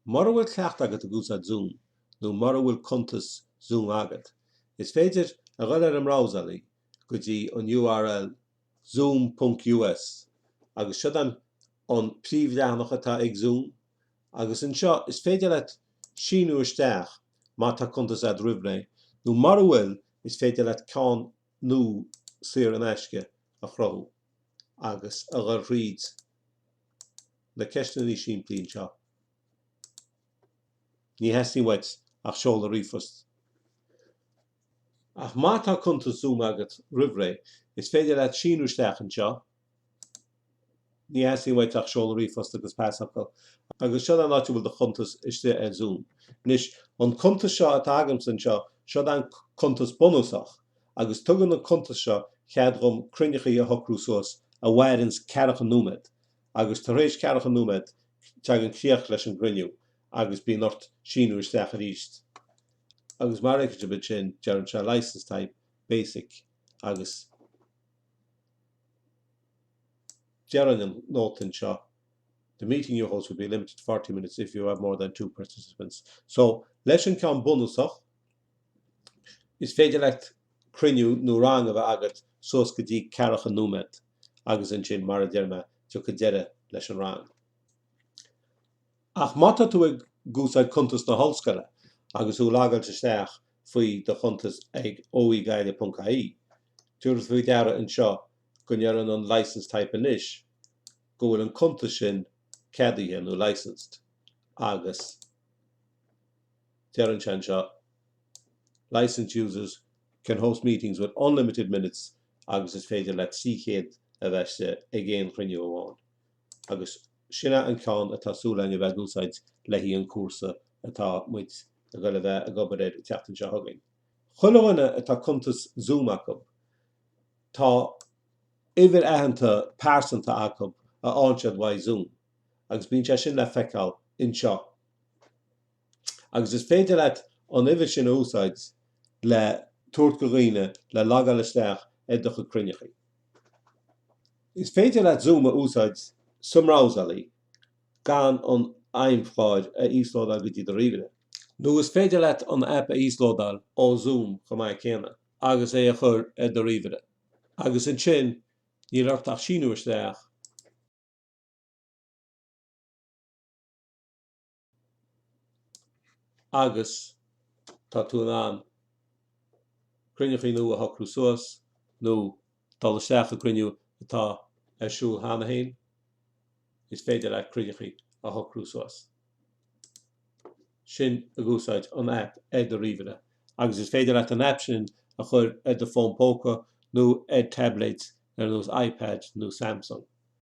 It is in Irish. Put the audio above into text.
Mar bhfuil ceacht agat a gúsad Zoom, nó mar bhfuil chuntas Zoom agat. Is féidir a ghoil ar an mrásaí go dtí an URL zoom.us agus siad an príomhleanach atá ag Zoom agus anseo is féidir leat síneadh isteach má tá chuntas ad roimhné, nó mar bhfuil is féidir leat cán nó saor an eisce a chruthú agus a gur riad na ceistnaí siimplín seo. Ní heasní weit ach seola rífast. Ach má tá chuntas Zoom agat roimhné, is féidir leat síneadh isteach anseo. Ní heasní weit ach seola rífast agus pásachail. Agus siad an áit bhfuil de chuntas iste ar Zoom. Nis an chuntas seo atá agam san seo, siad an chuntas bonusach, agus tugann an chuntas seo chead gom cruinnechaí a socrú suas a bhhairins cearach an númed, agus tar éis cearach an númed teag an críoch leis an grinniú, agus bí nort síneadh isteach a ríist. Agus mar éice bit sin dearann se license type basic agus dearann an nótain seo. The meeting you host will be limited to 40 minutes if you have more than 2 participants. So, leis an ceann bonusach is féidir leat cruinniú nó rang a bheith agat suas go dtí cearach an númed agus an sin mar a dearma tu go deire leis an rang. Ach mata tú ag gúsáid chuntas na hallscoile agus ú logáil isteach faoi de chuntas ag oigaile.ie. Tuairt faoi deara an seo go ndearann an license type anois, go bhfuil an chuntas sin céadaithe nó licensed agus dearann se an seo. Licensed users can host meetings with unlimited minutes agus is féidir leat síchéad a bheiste ag éon chruinniú amháin. Agus sinna an ceann atá súlainn a bheith gúsáid leithí an cuasa atá muid a gcuil a bheith a gobaréid teachtain seo thugainn. Chuileáine atá chuntas Zoom acu, tá uimhir aitheanta pásanta acu a áinsead mhaith Zoom, agus bíonn sé sin le feiceáil inseo. Agus is féidir leat an uimhir sin a úsáid le tuairt go dhaoine le logáil isteach ag do chu cruinnechaí. Is féidir leat Zoom a úsáid sumrásaí gan an aimimhláid a íoslódáil go dtí do ríomhaire. Nó is féidir leat an app a íoslódáil ó Zoom go mbeidh céanna agus é a chur do ríomhaire. Agus an sin ní leirteach síneadh isteach agus tá tú an cruinnechaí nó a socrú suas nó dul isteach a cruinniú atá ar siúl hána hain, is féidir le cruinnechaí a socrú suas. Sin a gúsáid an app ag do ríomhaire, agus is féidir le an app sin a chur ag do phone póca nó ag tablet ar nós iPad nó Samsung.